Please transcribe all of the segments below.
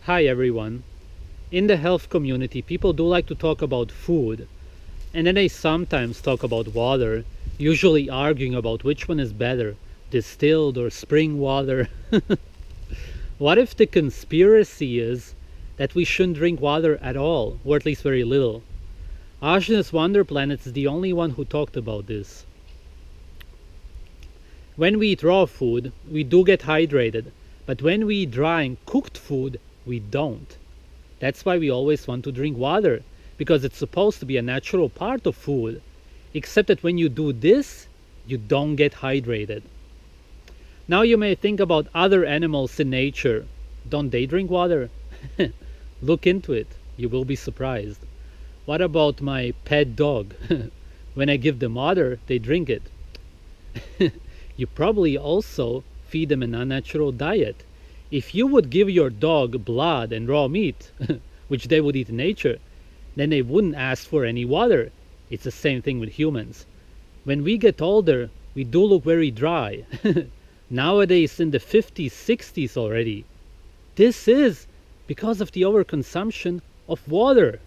Hi everyone. In the health community, people do like to talk about food, and then they sometimes talk about water, usually arguing about which one is better, distilled or spring water. What if the conspiracy is that we shouldn't drink water at all, or at least very little? Ajna's Wonder Planet is the only one who talked about this. When we eat raw food, we do get hydrated, but when we eat dry and cooked food, we don't. That's why we always want to drink water, because it's supposed to be a natural part of food. Except that when you do this, you don't get hydrated. Now you may think about other animals in nature. Don't they drink water? Look into it. You will be surprised. What about my pet dog? When I give them water, they drink it. You probably also feed them an unnatural diet. If you would give your dog blood and raw meat, which they would eat in nature, then they wouldn't ask for any water. It's the same thing with humans. When we get older, we do look very dry. Nowadays in the 50s, 60s already. This is because of the overconsumption of water.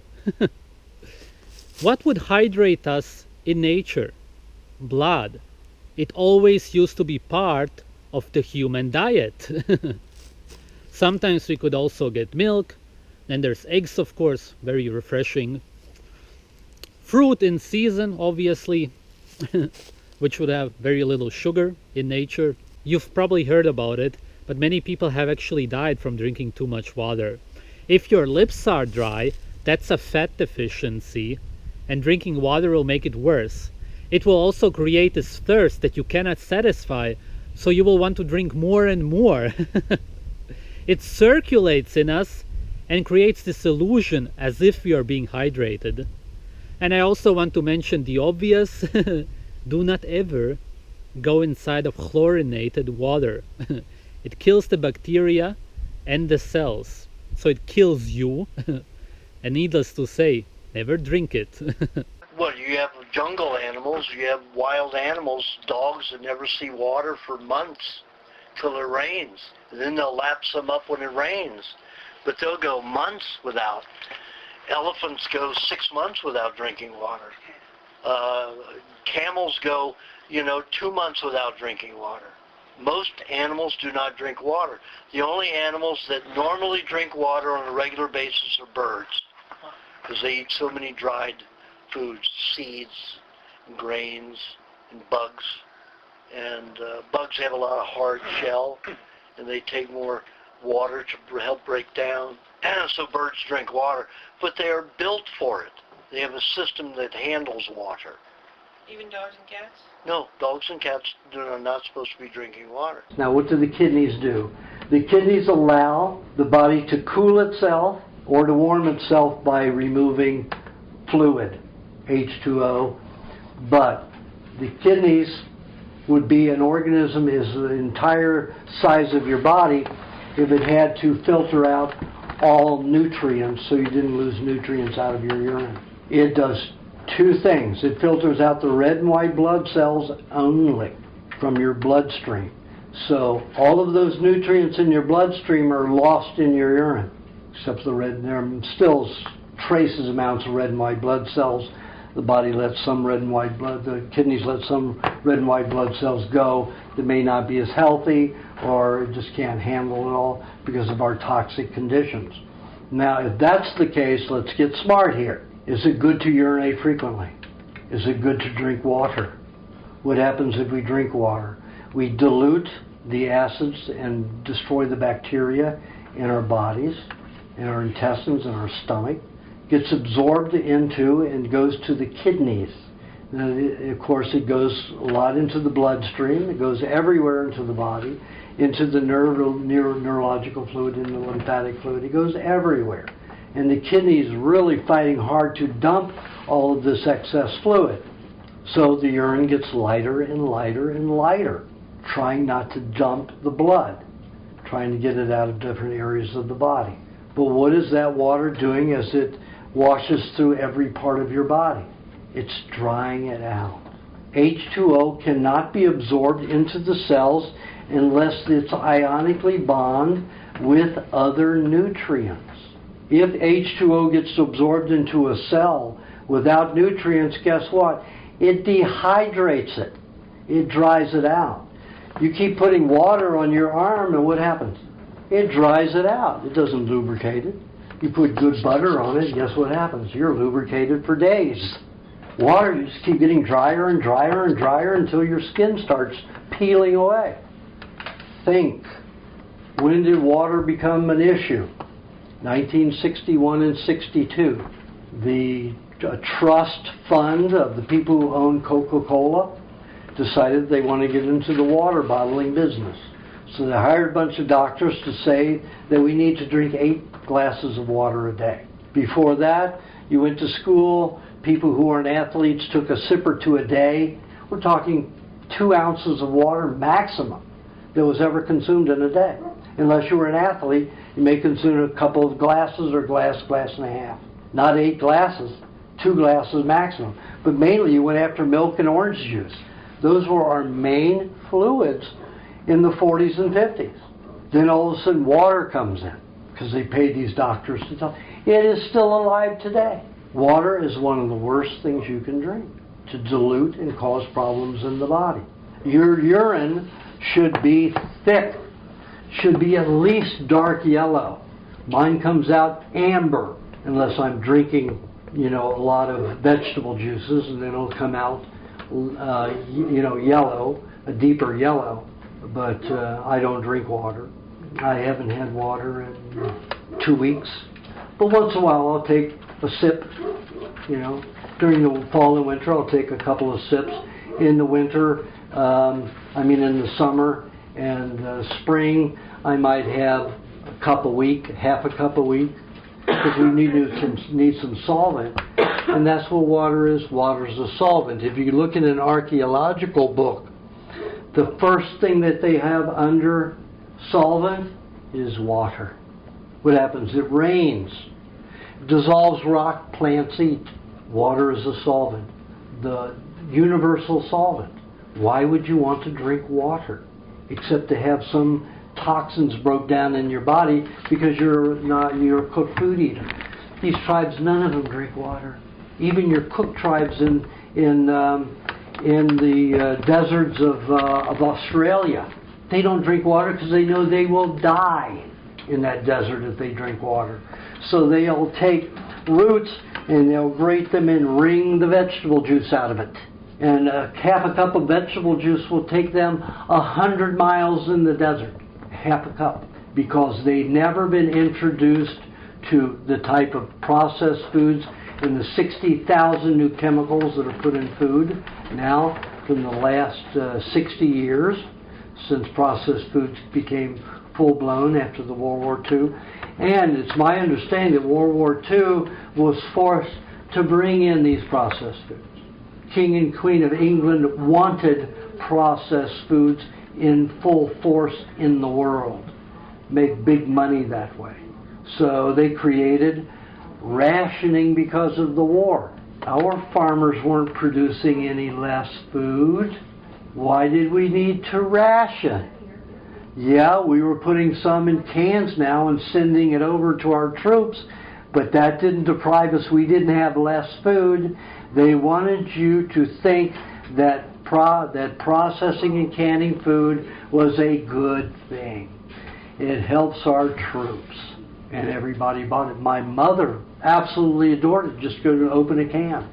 What would hydrate us in nature? Blood. It always used to be part of the human diet. Sometimes we could also get milk. Then there's eggs, of course, very refreshing. Fruit in season, obviously, which would have very little sugar in nature. You've probably heard about it, but many people have actually died from drinking too much water. If your lips are dry, that's a fat deficiency, and drinking water will make it worse. It will also create this thirst that you cannot satisfy, so you will want to drink more and more. It circulates in us and creates this illusion as if we are being hydrated. And I also want to mention the obvious. Do not ever go inside of chlorinated water. It kills the bacteria and the cells. So it kills you. And needless to say, never drink it. Well, you have jungle animals, you have wild animals, dogs that never see water for months till it rains. And then they'll lap some up when it rains. But they'll go months without. Elephants go 6 months without drinking water. Camels go, 2 months without drinking water. Most animals do not drink water. The only animals that normally drink water on a regular basis are birds, because they eat so many dried foods, seeds, and grains, and bugs. And bugs have a lot of hard shell, and they take more water to help break down. So birds drink water, but they are built for it. They have a system that handles water. Even dogs and cats? No, dogs and cats are not supposed to be drinking water. Now what do the kidneys do? The kidneys allow the body to cool itself or to warm itself by removing fluid, H2O, but the kidneys would be an organism is the entire size of your body if it had to filter out all nutrients so you didn't lose nutrients out of your urine. It does two things. It filters out the red and white blood cells only from your bloodstream. So all of those nutrients in your bloodstream are lost in your urine, except the red. There are still traces amounts of red and white blood cells. The body lets some red and white blood, the kidneys let some red and white blood cells go that may not be as healthy or it just can't handle it all because of our toxic conditions. Now, if that's the case, let's get smart here. Is it good to urinate frequently? Is it good to drink water? What happens if we drink water? We dilute the acids and destroy the bacteria in our bodies, in our intestines, in our stomach. Gets absorbed into and goes to the kidneys. Now, of course, it goes a lot into the bloodstream. It goes everywhere into the body, into the neurological fluid, into the lymphatic fluid. It goes everywhere. And the kidney is really fighting hard to dump all of this excess fluid. So the urine gets lighter and lighter and lighter, trying not to dump the blood, trying to get it out of different areas of the body. But what is that water doing as it washes through every part of your body? It's drying it out. H2O cannot be absorbed into the cells unless it's ionically bond with other nutrients. If H2O gets absorbed into a cell without nutrients, guess what? It dehydrates it. It dries it out. You keep putting water on your arm and what happens? It dries it out. It doesn't lubricate it. You put good butter on it, guess what happens? You're lubricated for days. Water, you just keep getting drier and drier and drier until your skin starts peeling away. Think. When did water become an issue? 1961 and 62. The trust fund of the people who own Coca-Cola decided they want to get into the water bottling business. So they hired a bunch of doctors to say that we need to drink 8 glasses of water a day. Before that, you went to school, people who weren't athletes took a sip or two a day. We're talking 2 ounces of water maximum that was ever consumed in a day. Unless you were an athlete, you may consume a couple of glasses or glass and a half. Not 8 glasses, 2 glasses maximum. But mainly you went after milk and orange juice. Those were our main fluids in the 40s and 50s. Then all of a sudden water comes in because they paid these doctors to tell. It is still alive today. Water is one of the worst things you can drink to dilute and cause problems in the body. Your urine should be thick, should be at least dark yellow. Mine comes out amber unless I'm drinking, a lot of vegetable juices, and then it'll come out, yellow, a deeper yellow. But I don't drink water. I haven't had water in 2 weeks. But once in a while I'll take a sip, During the fall and winter I'll take a couple of sips. In the winter, in the summer and spring, I might have a cup a week, half a cup a week, because we need some solvent. And that's what water is. Water is a solvent. If you look in an archaeological book, the first thing that they have under solvent is water. What happens? It rains. Dissolves rock, plants eat. Water is a solvent. The universal solvent. Why would you want to drink water? Except to have some toxins broke down in your body because you're a cooked food eater. These tribes, none of them drink water. Even your cooked tribes in the deserts of Australia, they don't drink water because they know they will die in that desert if they drink water. So they'll take roots and they'll grate them and wring the vegetable juice out of it. And half a cup of vegetable juice will take them 100 miles in the desert. Half a cup. Because they've never been introduced to the type of processed foods and the 60,000 new chemicals that are put in food now from the last 60 years since processed foods became full-blown after the World War II. And it's my understanding that World War II was forced to bring in these processed foods. King and Queen of England wanted processed foods in full force in the world. Make big money that way. So they created rationing because of the war. Our farmers weren't producing any less food. Why did we need to ration? Yeah, we were putting some in cans now and sending it over to our troops, but that didn't deprive us. We didn't have less food. They wanted you to think that processing and canning food was a good thing. It helps our troops. And everybody bought it. My mother absolutely adored it. Just go to open a can.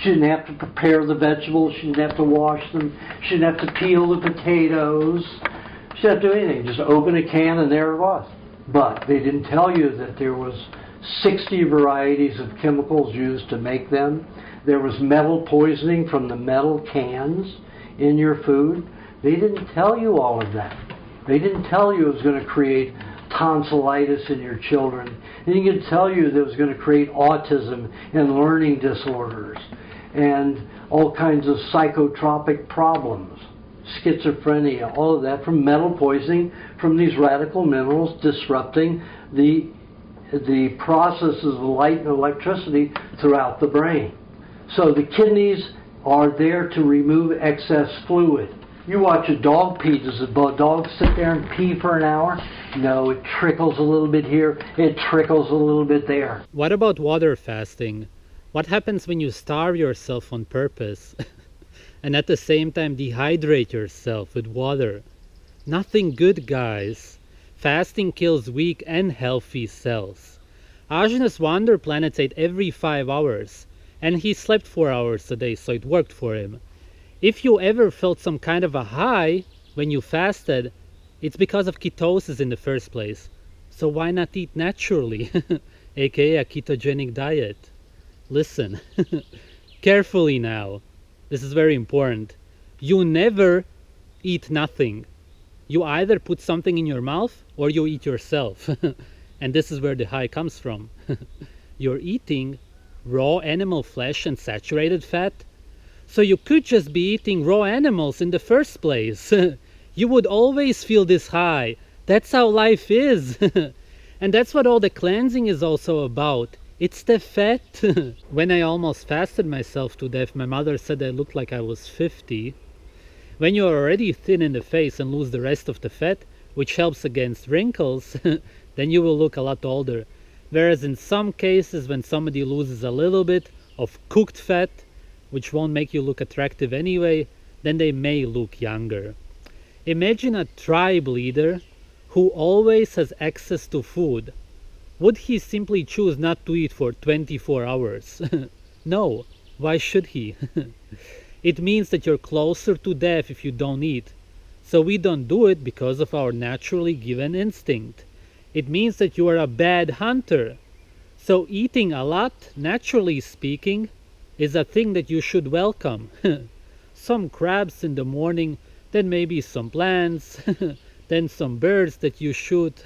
She didn't have to prepare the vegetables. She didn't have to wash them. She didn't have to peel the potatoes. She didn't have to do anything. Just open a can and there it was. But they didn't tell you that there was 60 varieties of chemicals used to make them. There was metal poisoning from the metal cans in your food. They didn't tell you all of that. They didn't tell you it was going to create tonsillitis in your children. And you can tell you that it was going to create autism and learning disorders and all kinds of psychotropic problems, schizophrenia, all of that from metal poisoning, from these radical minerals disrupting the processes of light and electricity throughout the brain. So the kidneys are there to remove excess fluid. You watch a dog pee. Does a dog sit there and pee for an hour? No, it trickles a little bit here, it trickles a little bit there. What about water fasting? What happens when you starve yourself on purpose and at the same time dehydrate yourself with water? Nothing good, guys. Fasting kills weak and healthy cells. Ajna's Wander Planets ate every 5 hours, and he slept 4 hours a day, so it worked for him. If you ever felt some kind of a high when you fasted, it's because of ketosis in the first place. So why not eat naturally, aka a ketogenic diet? Listen, carefully now. This is very important. You never eat nothing. You either put something in your mouth or you eat yourself. And this is where the high comes from. You're eating raw animal flesh and saturated fat. So you could just be eating raw animals in the first place. You would always feel this high. That's how life is. And that's what all the cleansing is also about. It's the fat. When I almost fasted myself to death, my mother said I looked like I was 50. When you're already thin in the face and lose the rest of the fat, which helps against wrinkles, then you will look a lot older. Whereas in some cases, when somebody loses a little bit of cooked fat, which won't make you look attractive anyway, then they may look younger. Imagine a tribe leader who always has access to food. Would he simply choose not to eat for 24 hours? No. Why should he? It means that you're closer to death if you don't eat. So we don't do it because of our naturally given instinct. It means that you are a bad hunter. So eating a lot, naturally speaking, is a thing that you should welcome. Some crabs in the morning, then maybe some plants, then some birds that you shoot.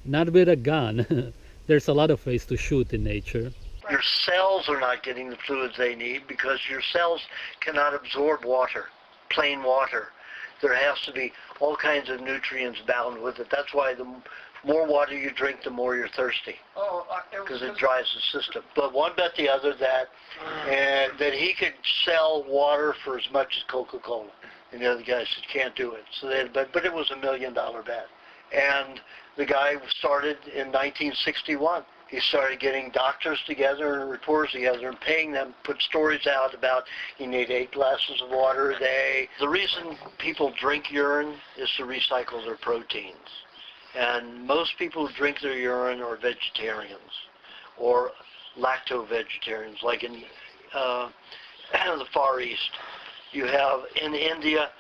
Not with a gun. There's a lot of ways to shoot in nature. Your cells are not getting the fluids they need because your cells cannot absorb water, plain water. There has to be all kinds of nutrients bound with it. That's why the more water you drink, the more you're thirsty, because it dries the system. But one bet the other that he could sell water for as much as Coca-Cola. And the other guy said, can't do it. So but it was $1 million bet. And the guy started in 1961. He started getting doctors together and reporters together and paying them, put stories out about you need 8 glasses of water a day. The reason people drink urine is to recycle their proteins. And most people who drink their urine are vegetarians or lacto-vegetarians, like in the Far East. You have, in India,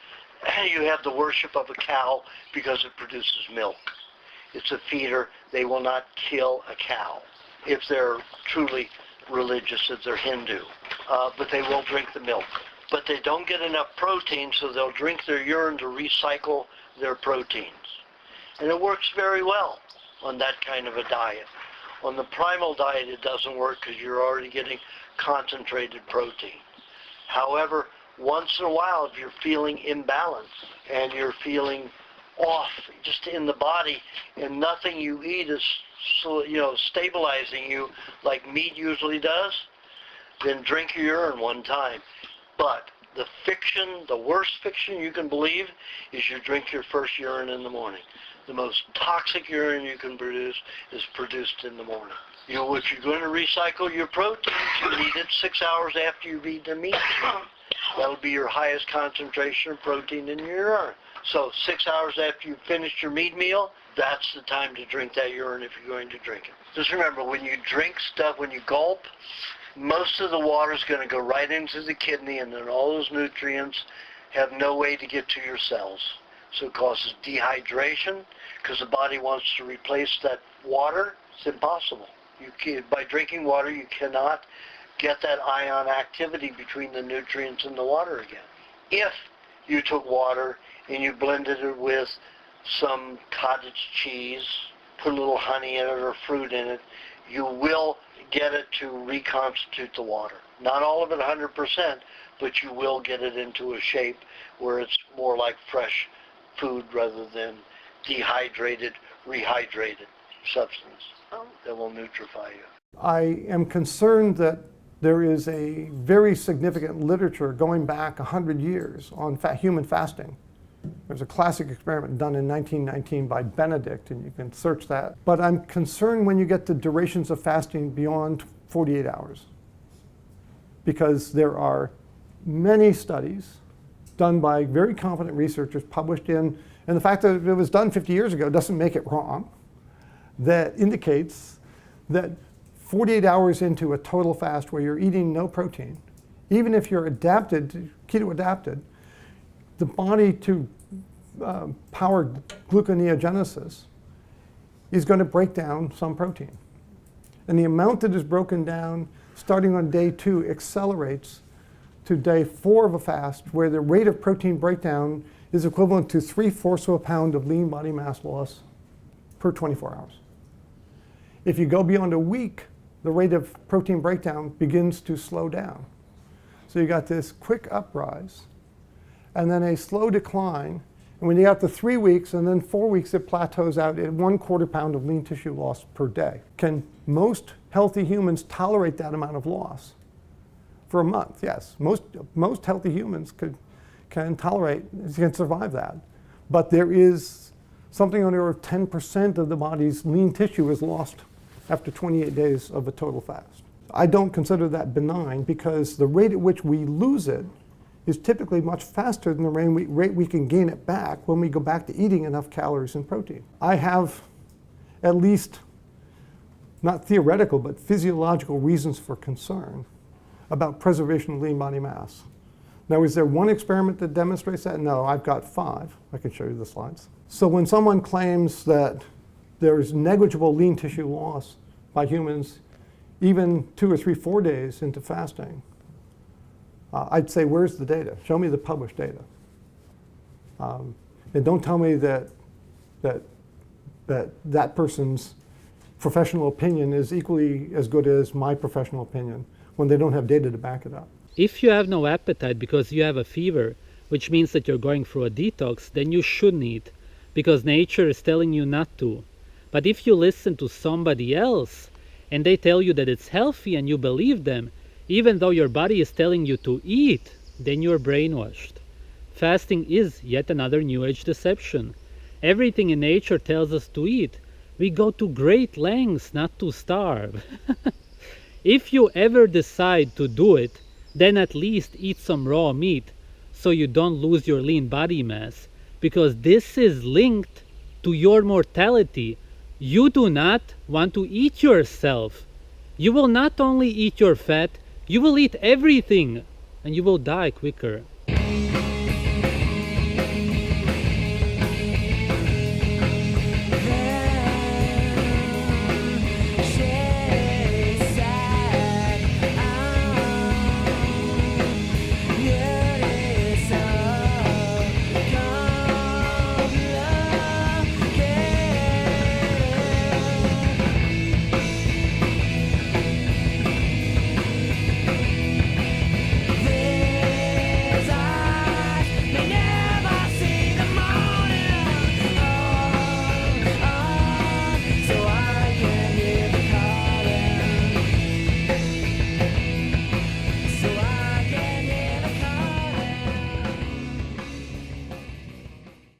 you have the worship of a cow because it produces milk. It's a feeder. They will not kill a cow if they're truly religious, if they're Hindu. But they will drink the milk. But they don't get enough protein, so they'll drink their urine to recycle their proteins. And it works very well on that kind of a diet. On the primal diet, it doesn't work because you're already getting concentrated protein. However, once in a while, if you're feeling imbalanced and you're feeling off just in the body and nothing you eat is stabilizing you like meat usually does, then drink your urine one time. But the worst fiction you can believe is you drink your first urine in the morning. The most toxic urine you can produce is produced in the morning. If you're going to recycle your proteins, you need it 6 hours after you've eaten a meat. That'll be your highest concentration of protein in your urine. So 6 hours after you've finished your meat meal, that's the time to drink that urine if you're going to drink it. Just remember, when you drink stuff, when you gulp, most of the water is going to go right into the kidney, and then all those nutrients have no way to get to your cells. So it causes dehydration because the body wants to replace that water. It's impossible. By drinking water, you cannot get that ion activity between the nutrients and the water again. If you took water and you blended it with some cottage cheese, put a little honey in it or fruit in it, you will get it to reconstitute the water. Not all of it 100%, but you will get it into a shape where it's more like fresh food rather than dehydrated, rehydrated substance that will nutrify you. I am concerned that there is a very significant literature going back 100 years on human fasting. There's a classic experiment done in 1919 by Benedict, and you can search that. But I'm concerned when you get to durations of fasting beyond 48 hours, because there are many studies done by very competent researchers published in, and the fact that it was done 50 years ago doesn't make it wrong, that indicates that 48 hours into a total fast where you're eating no protein, even if you're adapted, keto adapted, the body to power gluconeogenesis is going to break down some protein. And the amount that is broken down starting on day 2 accelerates to day 4 of a fast, where the rate of protein breakdown is equivalent to 3/4 of a pound of lean body mass loss per 24 hours. If you go beyond a week, the rate of protein breakdown begins to slow down. So you got this quick uprise, and then a slow decline. And when you got to 3 weeks and then 4 weeks, it plateaus out at 1/4 pound of lean tissue loss per day. Can most healthy humans tolerate that amount of loss for a month? Yes, most healthy humans can survive that. But there is something on the order of 10% of the body's lean tissue is lost after 28 days of a total fast. I don't consider that benign, because the rate at which we lose it is typically much faster than the rate we can gain it back when we go back to eating enough calories and protein. I have at least, not theoretical, but physiological reasons for concern about preservation of lean body mass. Now, is there one experiment that demonstrates that? No, I've got 5. I can show you the slides. So when someone claims that there's negligible lean tissue loss by humans even 2 or 3, 4 days into fasting, I'd say, where's the data? Show me the published data. And don't tell me that person's professional opinion is equally as good as my professional opinion when they don't have data to back it up. If you have no appetite because you have a fever, which means that you're going through a detox, then you shouldn't eat, because nature is telling you not to. But if you listen to somebody else and they tell you that it's healthy and you believe them, even though your body is telling you to eat, then you're brainwashed. Fasting is yet another New Age deception. Everything in nature tells us to eat. We go to great lengths not to starve. If you ever decide to do it, then at least eat some raw meat so you don't lose your lean body mass, because this is linked to your mortality. You do not want to eat yourself. You will not only eat your fat, you will eat everything, and you will die quicker.